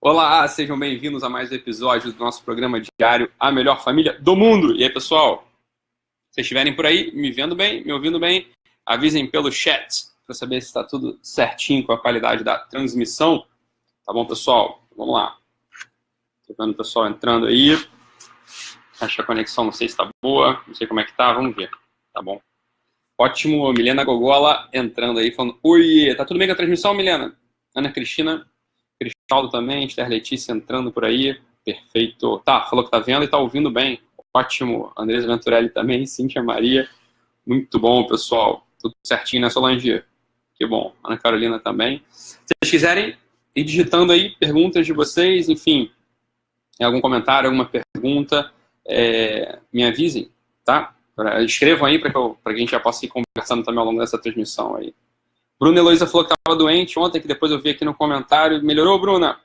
Olá, sejam bem-vindos a mais um episódio do nosso programa diário A Melhor Família do Mundo. E aí, pessoal, se vocês estiverem por aí, me vendo bem, me ouvindo bem, avisem pelo chat para saber se está tudo certinho com a qualidade da transmissão. Tá bom, pessoal? Vamos lá. Estou vendo o pessoal entrando aí. Acho que a conexão não sei se está boa, não sei como é que tá, vamos ver. Tá bom. Ótimo, Milena Gogola entrando aí, falando: oi, tá tudo bem com a transmissão, Milena? Ana Cristina, Cristaldo também, Esther Letícia entrando por aí, perfeito. Tá, falou que tá vendo e tá ouvindo bem. Ótimo, Andresa Venturelli também, Cíntia Maria, muito bom, pessoal. Tudo certinho, né, Solange? Que bom. Ana Carolina também. Se vocês quiserem ir digitando aí perguntas de vocês, enfim, algum comentário, alguma pergunta, me avisem, tá? Escrevam aí para que a gente já possa ir conversando também ao longo dessa transmissão aí. Bruna Heloísa falou que estava doente ontem, que depois eu vi aqui no comentário. Melhorou, Bruna?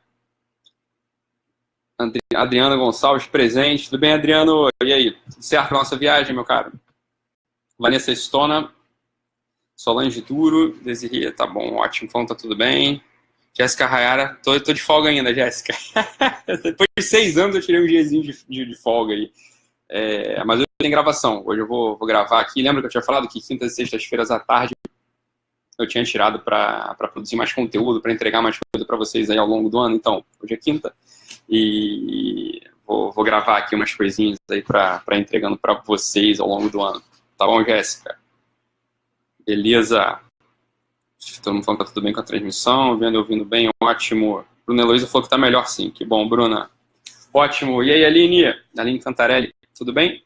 Adriana Gonçalves, presente. Tudo bem, Adriano? E aí? Tudo certo na nossa viagem, meu caro? Vanessa Stona, Solange Duro, Desirê, tá bom, ótimo. Falando, tá tudo bem. Jéssica Rayara, tô de folga ainda, Jéssica. Depois de 6 anos eu tirei um diazinho de folga aí. Mas hoje tem gravação. Hoje eu vou gravar aqui. Lembra que eu tinha falado que quintas e sextas-feiras à tarde eu tinha tirado para produzir mais conteúdo, para entregar mais coisa para vocês aí ao longo do ano. Então, hoje é quinta e vou gravar aqui umas coisinhas aí para entregando para vocês ao longo do ano. Tá bom, Jéssica? Beleza. Todo mundo falando que tá tudo bem com a transmissão, vendo e ouvindo bem, ótimo. Bruna Heloísa falou que tá melhor sim, que bom, Bruna. Ótimo. E aí, Aline Cantarelli, tudo bem?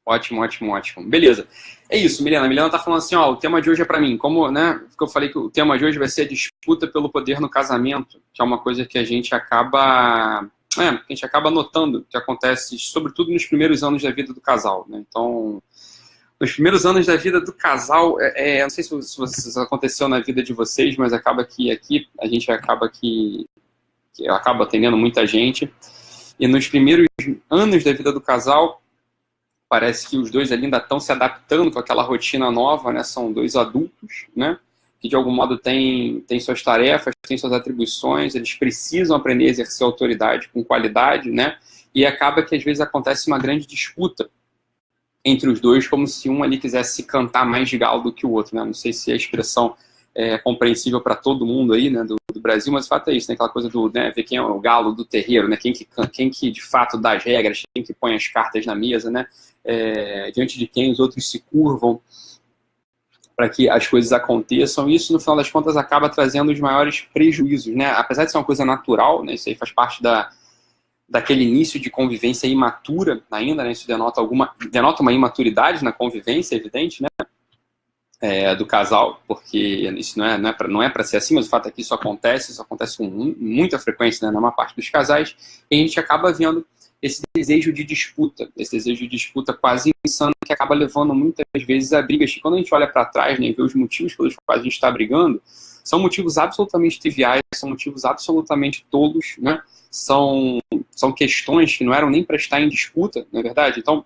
Ótimo, ótimo, ótimo. Beleza. É isso, Milena. A Milena tá falando assim, ó, o tema de hoje é para mim. Como, né, que eu falei que o tema de hoje vai ser a disputa pelo poder no casamento, que é uma coisa que a gente acaba notando que acontece, sobretudo nos primeiros anos da vida do casal, né? Então, nos primeiros anos da vida do casal, não sei se isso aconteceu na vida de vocês, mas acaba que aqui a gente acaba atendendo muita gente. E nos primeiros anos da vida do casal, parece que os dois ali ainda estão se adaptando com aquela rotina nova, né? São dois adultos, né? Que de algum modo têm suas tarefas, têm suas atribuições, eles precisam aprender a exercer autoridade com qualidade, né? E acaba que às vezes acontece uma grande disputa entre os dois, como se um ali quisesse cantar mais de galo do que o outro, né? Não sei se a expressão é compreensível para todo mundo aí, né, do Brasil, mas o fato é isso, né? Aquela coisa do, né, ver quem é o galo do terreiro, né? Quem que de fato dá as regras, quem que põe as cartas na mesa, né? Diante de quem os outros se curvam para que as coisas aconteçam. Isso, no final das contas, acaba trazendo os maiores prejuízos, né? Apesar de ser uma coisa natural, né? Isso aí faz parte daquele início de convivência imatura ainda, né? Isso denota uma imaturidade na convivência, evidente, né? Do casal, porque isso não é para ser assim, mas o fato é que isso acontece com muita frequência, né, na maior parte dos casais, e a gente acaba vendo esse desejo de disputa quase insano, que acaba levando muitas vezes a brigas, que quando a gente olha para trás, né, e vê os motivos pelos quais a gente está brigando, são motivos absolutamente triviais, são motivos absolutamente tolos, né, são questões que não eram nem para estar em disputa, não é verdade? Então,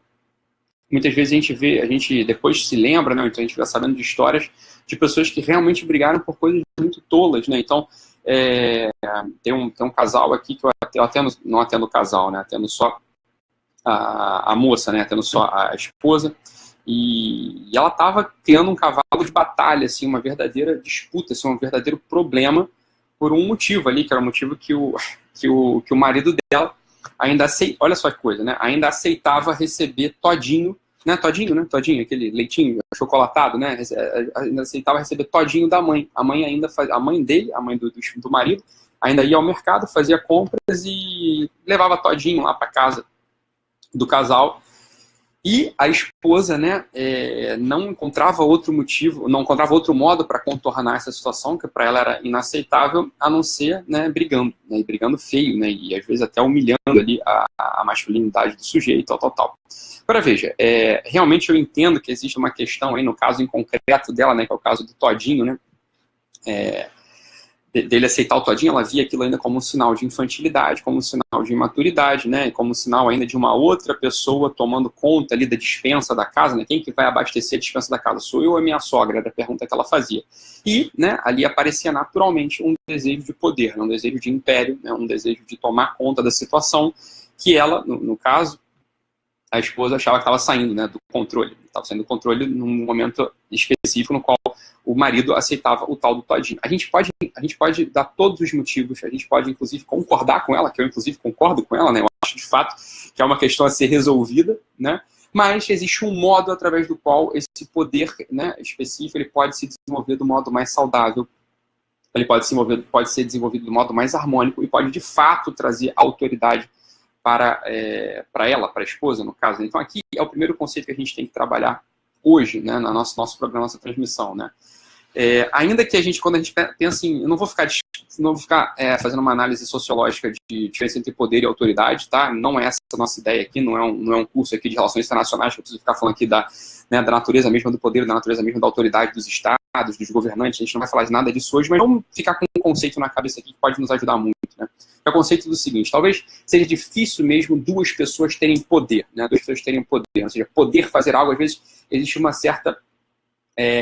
muitas vezes a gente depois se lembra, né, então a gente fica sabendo de histórias de pessoas que realmente brigaram por coisas muito tolas, né? Então, tem um casal aqui que eu não atendo o casal, né? Atendo só a moça, né? Atendo só a esposa. E ela estava tendo um cavalo de batalha, assim, uma verdadeira disputa, assim, um verdadeiro problema por um motivo ali, que era o motivo que o marido dela ainda olha só que coisa, né? Ainda aceitava receber todinho, né? Todinho, aquele leitinho chocolatado, né? Ainda aceitava receber todinho da mãe. A mãe dele, a mãe do marido, ainda ia ao mercado, fazia compras e levava todinho lá para casa do casal. E a esposa, né, não encontrava outro motivo, não encontrava outro modo para contornar essa situação, que para ela era inaceitável, a não ser, né, brigando, né, e brigando feio, né, e às vezes até humilhando ali a masculinidade do sujeito, tal. Agora veja, realmente eu entendo que existe uma questão aí, no caso em concreto dela, né, que é o caso do todinho, né, dele aceitar o todinho, ela via aquilo ainda como um sinal de infantilidade, como um sinal de imaturidade, né? Como um sinal ainda de uma outra pessoa tomando conta ali da despensa da casa, né? Quem que vai abastecer a despensa da casa? Sou eu ou a minha sogra? Era a pergunta que ela fazia. E, né, ali aparecia naturalmente um desejo de poder, né? Um desejo de império, né? Um desejo de tomar conta da situação, que ela, no caso, a esposa achava que estava saindo, né, do controle. Estava saindo do controle num momento específico no qual o marido aceitava o tal do todinho. A gente pode dar todos os motivos, a gente pode, inclusive, concordar com ela, que eu, inclusive, concordo com ela, né? Eu acho, de fato, que é uma questão a ser resolvida, né? Mas existe um modo através do qual esse poder, né, específico ele pode se desenvolver do modo mais saudável, ele pode ser desenvolvido do modo mais harmônico e pode, de fato, trazer autoridade para ela, para a esposa, no caso. Então, aqui é o primeiro conceito que a gente tem que trabalhar hoje, né, no nosso programa, nossa transmissão, né? Ainda que quando a gente pensa em... Eu não vou ficar fazendo uma análise sociológica de diferença entre poder e autoridade, tá? Não é essa a nossa ideia aqui, não é um curso aqui de relações internacionais que eu preciso ficar falando aqui da natureza mesma do poder, da natureza mesma da autoridade dos estados, dos governantes. A gente não vai falar de nada disso hoje, mas vamos ficar com um conceito na cabeça aqui que pode nos ajudar muito, né? É o conceito do seguinte: talvez seja difícil mesmo duas pessoas terem poder, né? Duas pessoas terem poder, ou seja, poder fazer algo, às vezes existe uma certa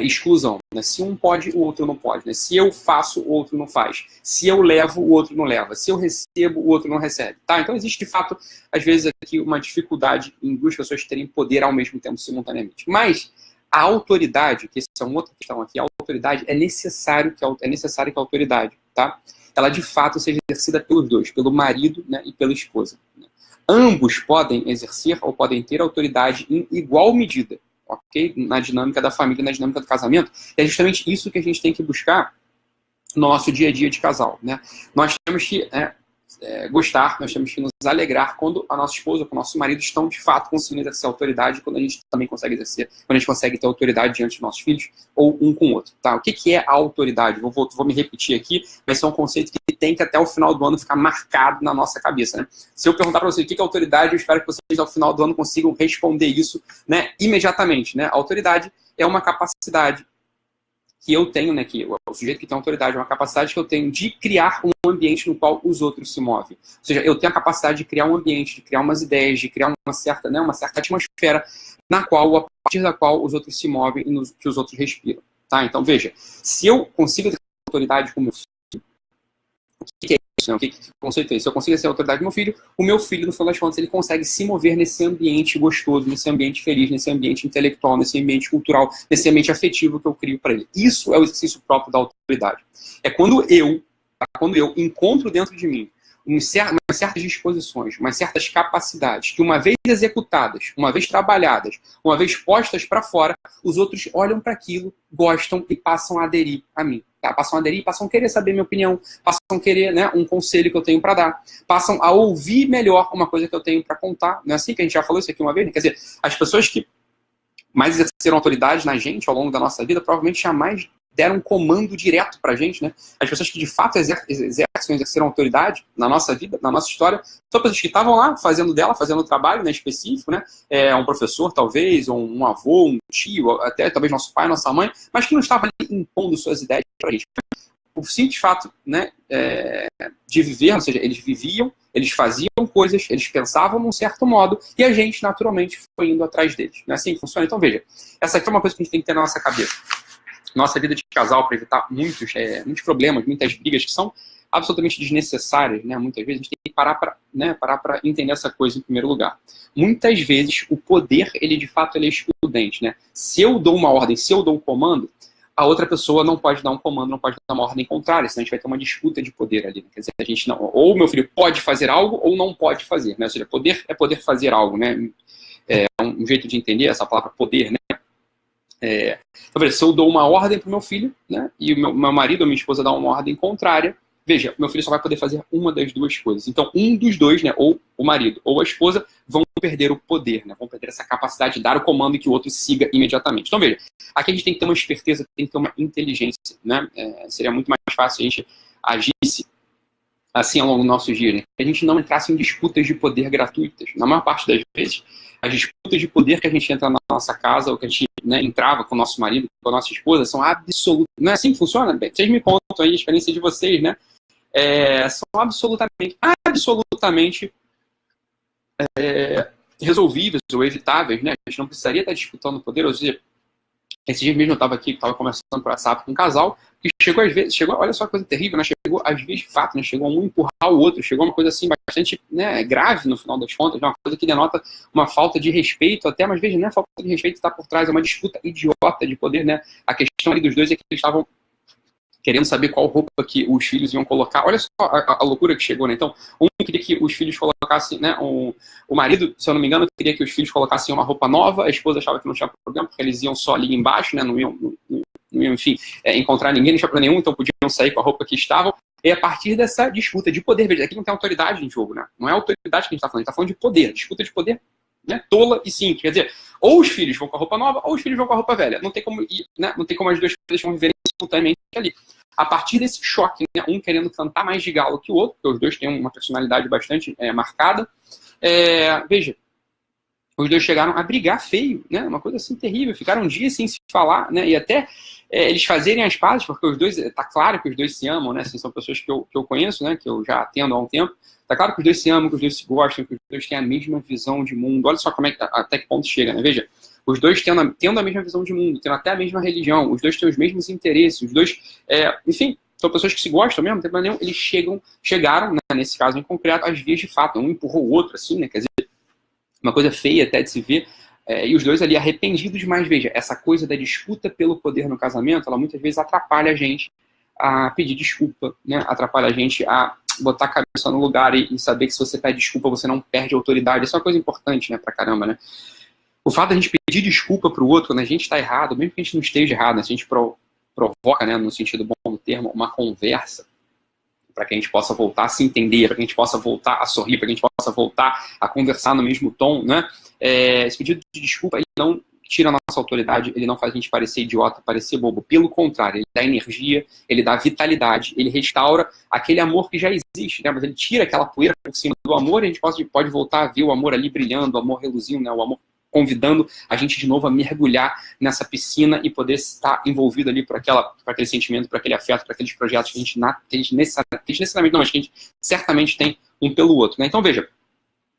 exclusão, né? Se um pode, o outro não pode, né? Se eu faço, o outro não faz. Se eu levo, o outro não leva. Se eu recebo, o outro não recebe, tá? Então existe, de fato, às vezes aqui uma dificuldade em duas pessoas terem poder ao mesmo tempo, simultaneamente. Mas a autoridade, que essa é uma outra questão aqui, a autoridade é necessário que a autoridade, tá? Ela de fato seja exercida pelos dois, pelo marido, né, e pela esposa, né? Ambos podem exercer ou podem ter autoridade em igual medida, ok? Na dinâmica da família, na dinâmica do casamento. E é justamente isso que a gente tem que buscar no nosso dia a dia de casal, né? Nós temos que gostar, nós temos que nos alegrar quando a nossa esposa, com o nosso marido estão de fato conseguindo exercer autoridade, quando a gente também consegue exercer, quando a gente consegue ter autoridade diante dos nossos filhos, ou um com o outro, tá? O que é a autoridade? Vou me repetir aqui, vai ser um conceito que tem que até o final do ano ficar marcado na nossa cabeça, né? Se eu perguntar para vocês o que é autoridade, eu espero que vocês ao final do ano consigam responder isso, né, imediatamente, né? A autoridade é uma capacidade que eu tenho, né, que o sujeito que tem autoridade é uma capacidade que eu tenho de criar um ambiente no qual os outros se movem. Ou seja, eu tenho a capacidade de criar um ambiente, de criar umas ideias, de criar uma certa atmosfera a partir da qual os outros se movem e que os outros respiram, tá? Então, veja, se eu consigo ter autoridade com o meu filho, o que é isso, né? Que conceito é esse? Se eu consigo ter autoridade com o meu filho, no final das contas, ele consegue se mover nesse ambiente gostoso, nesse ambiente feliz, nesse ambiente intelectual, nesse ambiente cultural, nesse ambiente afetivo que eu crio para ele. Isso é o exercício próprio da autoridade. É quando eu encontro dentro de mim umas certas disposições, umas certas capacidades que, uma vez executadas, uma vez trabalhadas, uma vez postas para fora, os outros olham para aquilo, gostam e passam a aderir a mim. Tá? Passam a aderir, passam a querer saber minha opinião, passam a querer, né, um conselho que eu tenho para dar, passam a ouvir melhor uma coisa que eu tenho para contar. Não é assim que a gente já falou isso aqui uma vez? Né? Quer dizer, as pessoas que mais exerceram autoridade na gente ao longo da nossa vida provavelmente jamais deram um comando direto pra gente, né? As pessoas que de fato exerceram autoridade na nossa vida, na nossa história, são pessoas que estavam lá fazendo o trabalho, né, específico, né? Um professor, talvez, ou um avô, um tio, até talvez nosso pai, nossa mãe, mas que não estava ali impondo suas ideias pra gente. O simples fato, né, de viver, ou seja, eles viviam, eles faziam coisas, eles pensavam num certo modo, e a gente, naturalmente, foi indo atrás deles. Não é assim que funciona? Então, veja, essa aqui é uma coisa que a gente tem que ter na nossa cabeça. Nossa vida de casal, para evitar muitos problemas, muitas brigas que são absolutamente desnecessárias, né? Muitas vezes a gente tem que parar para entender essa coisa em primeiro lugar. Muitas vezes o poder, ele de fato ele é excludente, né? Se eu dou uma ordem, se eu dou um comando, a outra pessoa não pode dar um comando, não pode dar uma ordem contrária, senão a gente vai ter uma disputa de poder ali. Né? Quer dizer, a gente não, ou meu filho pode fazer algo ou não pode fazer, né? Ou seja, poder é poder fazer algo, né? É um jeito de entender essa palavra poder, né? Se eu dou uma ordem para o meu filho, né, e o meu marido ou minha esposa dá uma ordem contrária, veja, meu filho só vai poder fazer uma das duas coisas. Então, um dos dois, né, ou o marido ou a esposa, vão perder o poder, né, vão perder essa capacidade de dar o comando e que o outro siga imediatamente. Então, veja, aqui a gente tem que ter uma esperteza, tem que ter uma inteligência, né? Seria muito mais fácil a gente agisse assim, ao longo dos nossos dias, né? Que a gente não entrasse em disputas de poder gratuitas. Na maior parte das vezes, as disputas de poder que a gente entra na nossa casa, ou que a gente, né, entrava com o nosso marido, com a nossa esposa, são absolutas. Não é assim que funciona? Vocês me contam aí a experiência de vocês, né? São absolutamente resolvíveis ou evitáveis, né? A gente não precisaria estar disputando o poder, ou seja, esse dia mesmo eu estava aqui, estava conversando por WhatsApp com um casal, que chegou às vezes, olha só que coisa terrível, né? Chegou às vezes de fato, né? Chegou um empurrar o outro, chegou uma coisa assim bastante, né, grave no final das contas, né? Uma coisa que denota uma falta de respeito, até, mas veja, não é falta de respeito que está por trás, é uma disputa idiota de poder, né? A questão ali dos dois é que eles estavam querendo saber qual roupa que os filhos iam colocar. Olha só a loucura que chegou, né? Então, um queria que os filhos colocassem, né? O marido, se eu não me engano, queria que os filhos colocassem uma roupa nova, a esposa achava que não tinha problema, porque eles iam só ali embaixo, né? Não iam enfim, encontrar ninguém, não tinha problema nenhum, então podiam sair com a roupa que estavam. E a partir dessa disputa de poder, veja, aqui não tem autoridade em jogo, né? Não é autoridade que a gente está falando de poder, disputa de poder, né? Tola e simples. Quer dizer, ou os filhos vão com a roupa nova, ou os filhos vão com a roupa velha. Não tem como ir, né? Não tem como as duas coisas vão viver simultaneamente ali. A partir desse choque, né? Um querendo cantar mais de galo que o outro, porque os dois têm uma personalidade bastante marcada, veja, os dois chegaram a brigar feio, né? Uma coisa assim terrível, ficaram dias sem se falar, né? E até eles fazerem as pazes, porque os dois, tá claro que os dois se amam, né? Assim, são pessoas que eu conheço, né? Que eu já atendo há um tempo. Tá claro que os dois se amam, que os dois se gostam, que os dois têm a mesma visão de mundo. Olha só como até que ponto chega, né? Veja, os dois tendo a mesma visão de mundo, tendo até a mesma religião, os dois têm os mesmos interesses, os dois, enfim, são pessoas que se gostam mesmo, não tem problema nenhum, eles chegaram, né, nesse caso em concreto, às vias de fato, um empurrou o outro, assim, né? Quer dizer, uma coisa feia até de se ver, e os dois ali arrependidos, mas veja, essa coisa da disputa pelo poder no casamento, ela muitas vezes atrapalha a gente a pedir desculpa, né? Atrapalha a gente a botar a cabeça no lugar e saber que se você pede desculpa, você não perde autoridade. Isso é uma coisa importante, né, pra caramba, né? O fato de a gente pedir desculpa pro outro quando a gente está errado, mesmo que a gente não esteja errado, né? Se a gente provoca, né, no sentido bom do termo, uma conversa, para que a gente possa voltar a se entender, para que a gente possa voltar a sorrir, para que a gente possa voltar a conversar no mesmo tom, né? Esse pedido de desculpa, ele não tira a nossa autoridade, ele não faz a gente parecer idiota, parecer bobo. Pelo contrário, ele dá energia, ele dá vitalidade, ele restaura aquele amor que já existe, né? Mas ele tira aquela poeira por cima do amor e a gente pode voltar a ver o amor ali brilhando, o amor reluzindo, né? O amor convidando a gente de novo a mergulhar nessa piscina e poder estar envolvido ali por aquele sentimento, por aquele afeto, por aqueles projetos que a gente necessariamente não, mas que a gente certamente tem um pelo outro, né? Então, veja,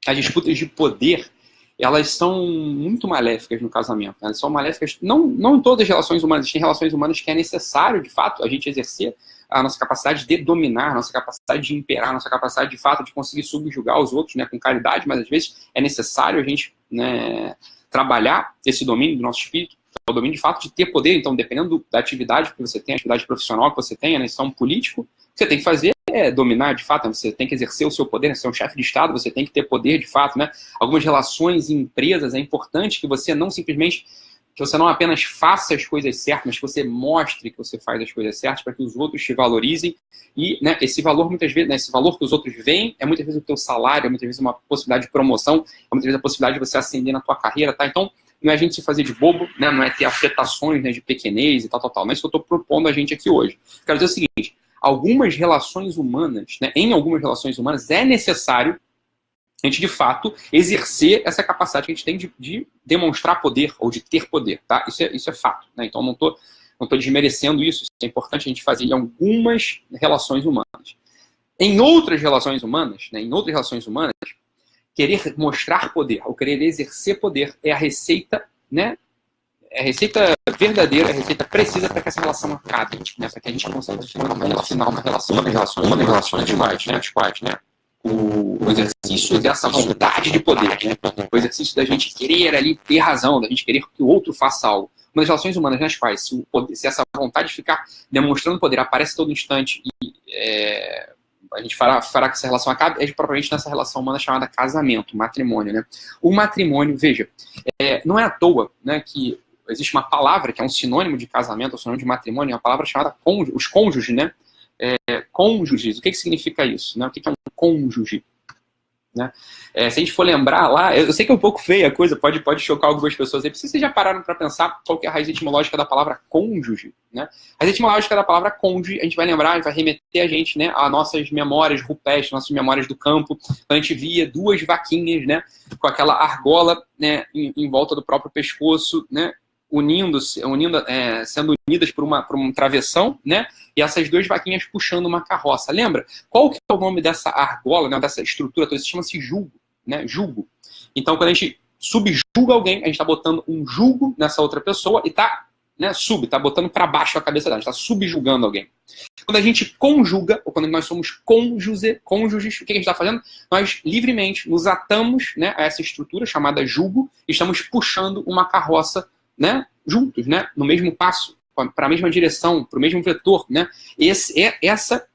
as disputas de poder, elas são muito maléficas no casamento, né? Elas são maléficas, não em todas as relações humanas, tem relações humanas que é necessário, de fato, a gente exercer a nossa capacidade de dominar, a nossa capacidade de imperar, a nossa capacidade, de fato, de conseguir subjugar os outros, né, com caridade, mas às vezes é necessário a gente, né, trabalhar esse domínio do nosso espírito, o domínio, de fato, de ter poder. Então, dependendo da atividade que você tem, a atividade profissional que você tenha, né, se é um político, o que você tem que fazer é dominar, de fato, né, você tem que exercer o seu poder, né, se é um chefe de Estado, você tem que ter poder, de fato, né. Algumas relações em empresas, é importante que você não simplesmente, que você não apenas faça as coisas certas, mas que você mostre que você faz as coisas certas para que os outros te valorizem. E, né, esse valor, muitas vezes, né, esse valor que os outros veem, é muitas vezes o teu salário, é muitas vezes uma possibilidade de promoção, é muitas vezes a possibilidade de você ascender na tua carreira, tá? Então, não é a gente se fazer de bobo, né, não é ter afetações, né, de pequenez e tal. Não é isso que eu estou propondo a gente aqui hoje. Quero dizer o seguinte, algumas relações humanas, né, em algumas relações humanas, é necessário a gente, de fato, exercer essa capacidade que a gente tem de demonstrar poder ou de ter poder, tá? Isso é fato, né? Então, não tô desmerecendo isso. Isso é importante a gente fazer em algumas relações humanas. Em outras relações humanas, né? Querer mostrar poder, ou querer exercer poder é a receita, né? É a receita verdadeira, é a receita precisa para que essa relação acabe, né? Para que a gente consiga final uma relação, uma das relações demais, né? O exercício dessa vontade de poder, né? O exercício da gente querer ali ter razão, da gente querer que o outro faça algo. Uma das relações humanas nas quais, se essa vontade de ficar demonstrando poder aparece todo instante e a gente fará que essa relação acabe, é propriamente nessa relação humana chamada casamento, matrimônio, né? O matrimônio, veja, não é à toa, né, que existe uma palavra que é um sinônimo de casamento, um sinônimo de matrimônio, é uma palavra chamada os cônjuges, né? Cônjuges, o que significa isso? Né? O que é um cônjuge? né? Se a gente for lembrar lá, eu sei que é um pouco feia a coisa, pode chocar algumas pessoas aí, se vocês já pararam para pensar qual que é a raiz etimológica da palavra cônjuge, né? A raiz etimológica da palavra cônjuge, a gente vai lembrar, vai remeter a gente, né, a nossas memórias rupestres, nossas memórias do campo, quando a gente via duas vaquinhas, né, com aquela argola, né, em volta do próprio pescoço, né, sendo unidas por um travessão, né? E essas duas vaquinhas puxando uma carroça. Lembra? Qual que é o nome dessa argola, né, dessa estrutura toda? Isso chama-se jugo, né? Jugo. Então, quando a gente subjuga alguém, a gente está botando um jugo nessa outra pessoa e está, né, tá botando para baixo a cabeça dela, está subjugando alguém. Quando a gente conjuga, ou quando nós somos cônjuges, o que a gente está fazendo? Nós livremente nos atamos, né, a essa estrutura chamada jugo e estamos puxando uma carroça, né, juntos, né, no mesmo passo, para a mesma direção, para o mesmo vetor, né? Essa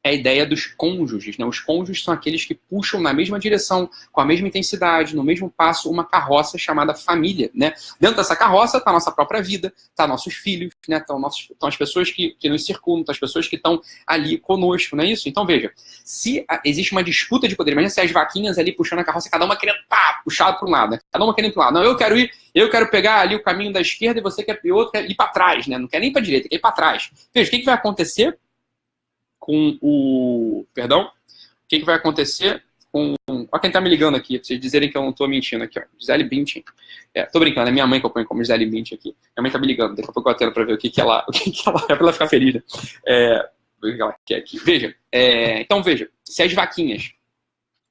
é a ideia dos cônjuges, né? Os cônjuges são aqueles que puxam na mesma direção, com a mesma intensidade, no mesmo passo, uma carroça chamada família, né? Dentro dessa carroça está a nossa própria vida, tá nossos filhos, né? Estão as pessoas que nos circundam, estão as pessoas que estão ali conosco, não é isso? Então, veja, se existe uma disputa de poder, imagina se as vaquinhas ali puxando a carroça, cada uma querendo puxar para um lado, né? Cada uma querendo para um lado. Não, eu quero pegar ali o caminho da esquerda e você quer ir para trás, né? Não quer nem para a direita, quer ir para trás. Veja, o que vai acontecer com o... Perdão? O que vai acontecer com... Olha quem tá me ligando aqui, pra vocês dizerem que eu não tô mentindo aqui, ó. Gisele Bündchen. Tô brincando, é minha mãe que eu ponho como Gisele Bündchen aqui. Minha mãe tá me ligando, daqui a pouco eu atendo pra ver o que ela é, pra ela ficar feliz, né? O que ela quer aqui. Veja, então veja, se as vaquinhas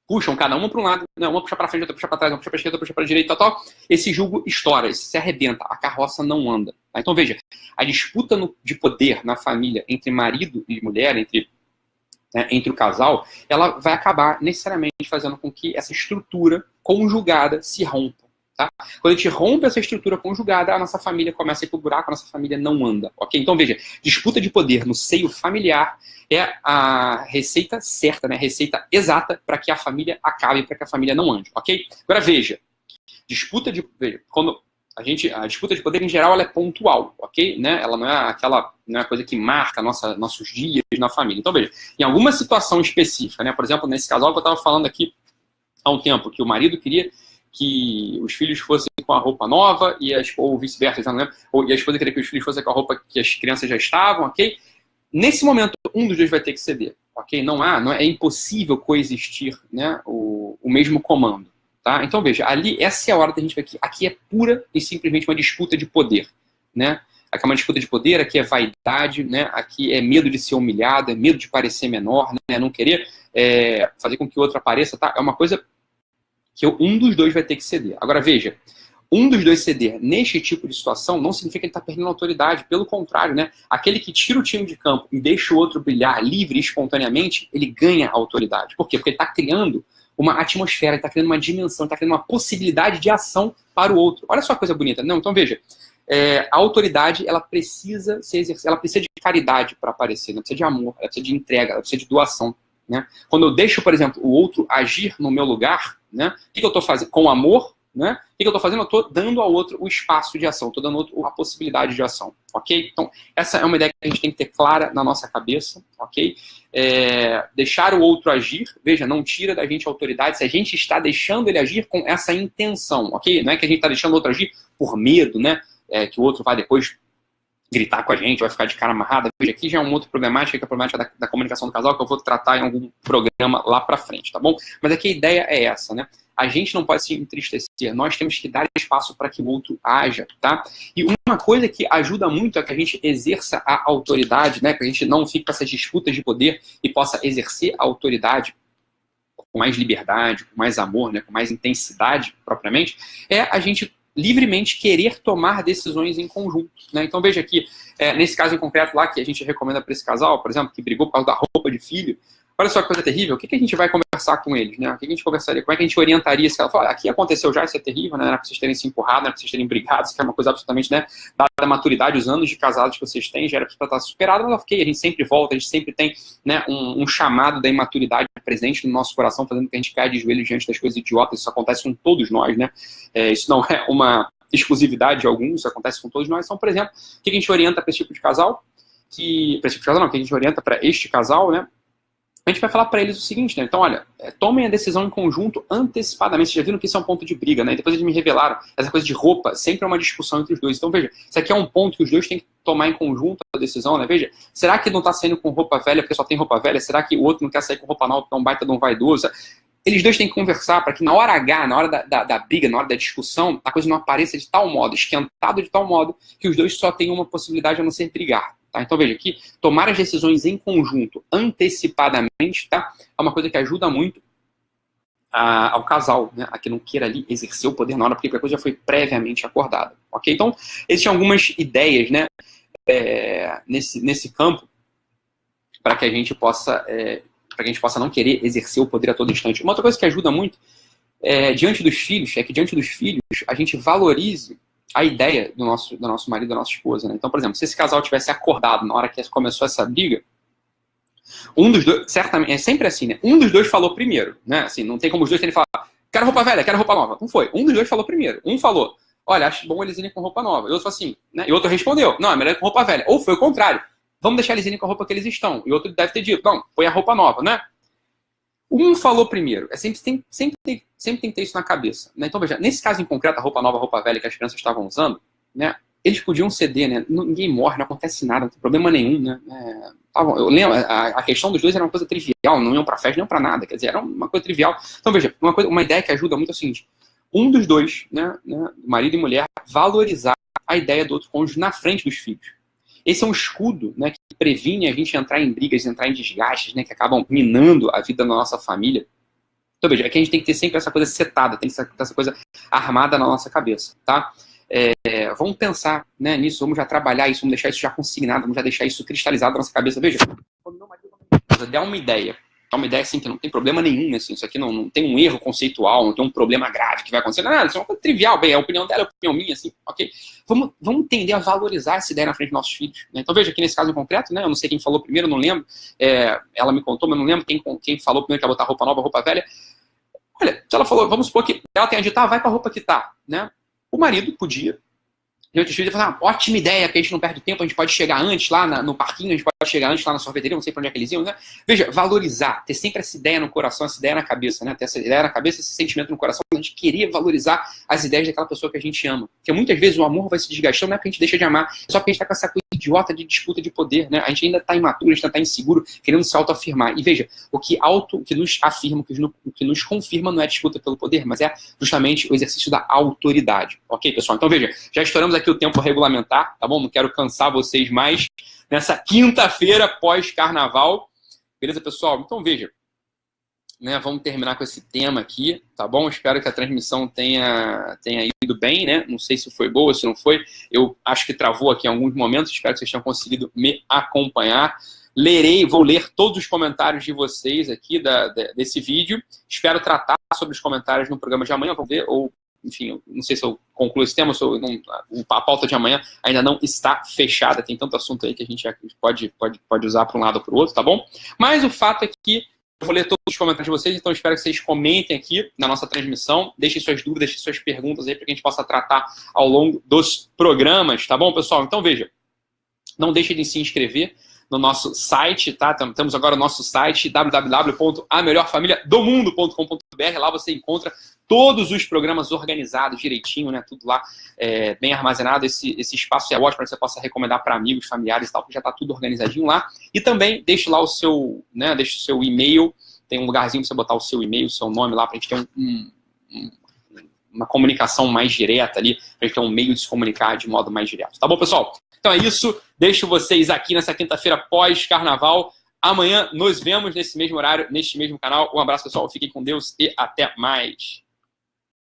puxam cada uma para um lado, não, uma puxa para frente, outra puxa para trás, uma puxa para esquerda, outra puxa para direita, tal, esse jugo estoura, se arrebenta, a carroça não anda. Tá? Então veja, a disputa de poder na família entre marido e mulher, entre o casal, ela vai acabar necessariamente fazendo com que essa estrutura conjugada se rompa. Tá? Quando a gente rompe essa estrutura conjugada, a nossa família começa a ir pro buraco, a nossa família não anda. Ok? Então veja, disputa de poder no seio familiar é a receita certa, né? A receita exata para que a família acabe, para que a família não ande. Ok? Agora veja, quando a disputa de poder em geral ela é pontual, ok? Né? Ela não é a coisa que marca nossos dias na família. Então veja, em alguma situação específica, né? Por exemplo, nesse casal que eu estava falando aqui há um tempo, que o marido queria que os filhos fossem com a roupa nova, ou vice-versa, já não lembro, e a esposa queria que os filhos fossem com a roupa que as crianças já estavam, ok? Nesse momento, um dos dois vai ter que ceder, ok? É impossível coexistir, né, o mesmo comando, tá? Então veja, ali, essa é a hora da gente ver que aqui é pura e simplesmente uma disputa de poder, né? Aqui é uma disputa de poder, aqui é vaidade, né? Aqui é medo de ser humilhado, é medo de parecer menor, né? Não querer fazer com que o outro apareça, tá? É uma coisa que um dos dois vai ter que ceder. Agora veja, um dos dois ceder neste tipo de situação não significa que ele está perdendo autoridade, pelo contrário, né? Aquele que tira o time de campo e deixa o outro brilhar livre e espontaneamente, ele ganha autoridade. Por quê? Porque ele está criando uma atmosfera, ele está criando uma dimensão, está criando uma possibilidade de ação para o outro. Olha só que coisa bonita. Não, então veja, a autoridade ela precisa ser exercida, ela precisa de caridade para aparecer, ela precisa de amor, ela precisa de entrega, ela precisa de doação. Né? Quando eu deixo, por exemplo, o outro agir no meu lugar, né? O que eu estou fazendo? Com amor, né? O que eu estou fazendo? Eu estou dando ao outro o espaço de ação, estou dando ao outro a possibilidade de ação, ok? Então, essa é uma ideia que a gente tem que ter clara na nossa cabeça, ok? Deixar o outro agir, veja, não tira da gente a autoridade se a gente está deixando ele agir com essa intenção, ok? Não é que a gente está deixando o outro agir por medo, né? Que o outro vai depois gritar com a gente, vai ficar de cara amarrada. Veja, aqui já é uma outra problemática, que é a problemática da comunicação do casal, que eu vou tratar em algum programa lá pra frente, tá bom? Mas aqui a ideia é essa, né? A gente não pode se entristecer, nós temos que dar espaço para que o outro haja, tá? E uma coisa que ajuda muito é que a gente exerça a autoridade, né? Que a gente não fique com essas disputas de poder e possa exercer a autoridade com mais liberdade, com mais amor, né? Com mais intensidade, propriamente, é a gente livremente querer tomar decisões em conjunto, né? Então veja aqui, nesse caso em concreto lá, que a gente recomenda para esse casal, por exemplo, que brigou por causa da roupa de filho, olha só que coisa terrível, o que a gente vai conversar com eles, né? O que a gente conversaria, como é que a gente orientaria esse casal? Aqui aconteceu já, isso é terrível, né? Não era para vocês terem se empurrado, não era para vocês terem brigado, isso que é uma coisa absolutamente, né? Dada a maturidade, os anos de casados que vocês têm, já era para estar superado, mas ok, a gente sempre volta, a gente sempre tem, né, um chamado da imaturidade presente no nosso coração, fazendo que a gente caia de joelhos diante das coisas idiotas, isso acontece com todos nós, né? Isso não é uma exclusividade de alguns, isso acontece com todos nós. Então, por exemplo, o que a gente orienta para esse tipo de casal? Para esse tipo de casal não, o que a gente orienta para este casal, né? a gente vai falar para eles o seguinte, né? Então, olha, tomem a decisão em conjunto antecipadamente. Vocês já viram que isso é um ponto de briga, né? E depois eles me revelaram, essa coisa de roupa sempre é uma discussão entre os dois. Então, veja, isso aqui é um ponto que os dois têm que tomar em conjunto a decisão, né? Veja, será que não está saindo com roupa velha porque só tem roupa velha? Será que o outro não quer sair com roupa nova porque é um baita de um vaidoso? Eles dois têm que conversar para que na hora H, na hora da briga, na hora da discussão, a coisa não apareça de tal modo, esquentado de tal modo, que os dois só tenham uma possibilidade a não ser brigar. Tá? Então veja aqui, tomar as decisões em conjunto, antecipadamente, tá? É uma coisa que ajuda muito ao casal, né? A que não queira ali exercer o poder na hora, porque a coisa já foi previamente acordada. Ok? Então, existem algumas ideias, né? Nesse campo, para que a gente possa não querer exercer o poder a todo instante. Uma outra coisa que ajuda muito diante dos filhos, é que diante dos filhos a gente valorize a ideia do nosso marido, da nossa esposa. Né? Então, por exemplo, se esse casal tivesse acordado na hora que começou essa briga, um dos dois, certamente, é sempre assim, né? Um dos dois falou primeiro, né? Assim, não tem como os dois terem falado, quero roupa velha, quero roupa nova. Não foi. Um dos dois falou primeiro. Um falou, olha, acho bom eles irem com roupa nova. E o outro falou assim, né? E o outro respondeu, não, é melhor ir com roupa velha. Ou foi o contrário. Vamos deixar eles irem com a roupa que eles estão. E o outro deve ter dito, não, põe a roupa nova, né? Um falou primeiro. Sempre tem que ter isso na cabeça. Né? Então, veja, nesse caso em concreto, a roupa nova, a roupa velha que as crianças estavam usando, né? Eles podiam ceder, né? Ninguém morre, não acontece nada, não tem problema nenhum, né? Eu lembro, a questão dos dois era uma coisa trivial, não iam pra festa, nem pra nada. Quer dizer, era uma coisa trivial. Então, veja, uma ideia que ajuda muito é o seguinte. Um dos dois, né, marido e mulher, valorizar a ideia do outro cônjuge na frente dos filhos. Esse é um escudo, né, que previne a gente entrar em brigas, entrar em desgastes, né, que acabam minando a vida da nossa família. Então, veja, aqui a gente tem que ter sempre essa coisa setada, tem que ter essa coisa armada na nossa cabeça, tá? Vamos pensar, né, nisso, vamos já trabalhar isso, vamos deixar isso já consignado, vamos já deixar isso cristalizado na nossa cabeça. Veja, quando meu marido der uma ideia assim que não tem problema nenhum, assim, isso aqui não tem um erro conceitual, não tem um problema grave que vai acontecer, nada, isso é uma coisa trivial, bem, a opinião dela é a opinião minha, assim, ok? Vamos tender a valorizar essa ideia na frente dos nossos filhos, né? Então veja, aqui nesse caso em concreto, né, eu não sei quem falou primeiro, eu não lembro, ela me contou, mas eu não lembro quem falou primeiro que ia botar roupa nova, roupa velha. Olha, se ela falou, vamos supor que ela tenha dito, vai com a roupa que tá, né? O marido podia, diante dos filhos, falar, ótima ideia, porque a gente não perde tempo, a gente pode chegar antes lá no parquinho, a gente pode chegar antes lá na sorveteria, não sei pra onde é que eles iam, né? Veja, valorizar, ter sempre essa ideia no coração, essa ideia na cabeça, né? Ter essa ideia na cabeça, esse sentimento no coração, a gente queria valorizar as ideias daquela pessoa que a gente ama. Porque muitas vezes o amor vai se desgastando, não é porque a gente deixa de amar, é só porque a gente tá com essa coisa idiota de disputa de poder, né? A gente ainda tá imaturo, a gente ainda tá inseguro, querendo se autoafirmar. E veja, o que nos afirma, o que nos confirma não é disputa pelo poder, mas é justamente o exercício da autoridade. Ok, pessoal? Então veja, já estouramos aqui o tempo regulamentar, tá bom? Não quero cansar vocês mais nessa quinta-feira pós-carnaval. Beleza, pessoal? Então veja, né, vamos terminar com esse tema aqui, tá bom? Espero que a transmissão tenha ido bem, né? Não sei se foi boa, se não foi. Eu acho que travou aqui em alguns momentos. Espero que vocês tenham conseguido me acompanhar. Vou ler todos os comentários de vocês aqui desse vídeo. Espero tratar sobre os comentários no programa de amanhã. Vamos ver, ou enfim, eu não sei se eu concluo esse tema, a pauta de amanhã ainda não está fechada. Tem tanto assunto aí que a gente pode usar para um lado ou para o outro, tá bom? Mas o fato é que eu vou ler todos os comentários de vocês, então espero que vocês comentem aqui na nossa transmissão, deixem suas dúvidas, deixem suas perguntas aí para que a gente possa tratar ao longo dos programas, tá bom, pessoal? Então veja, não deixe de se inscrever no nosso site, tá? Temos agora o nosso site www.amelhorfamiliadomundo.com.br. Lá você encontra todos os programas organizados direitinho, né? Tudo lá bem armazenado. Esse espaço é ótimo para que você possa recomendar para amigos, familiares e tal, porque já está tudo organizadinho lá. E também deixe lá o seu, né? Deixe o seu e-mail. Tem um lugarzinho para você botar o seu e-mail, o seu nome lá, para a gente ter uma comunicação mais direta ali, para a gente ter um meio de se comunicar de modo mais direto. Tá bom, pessoal? Então é isso. Deixo vocês aqui nessa quinta-feira pós-carnaval. Amanhã nos vemos nesse mesmo horário, neste mesmo canal. Um abraço, pessoal. Fiquem com Deus e até mais.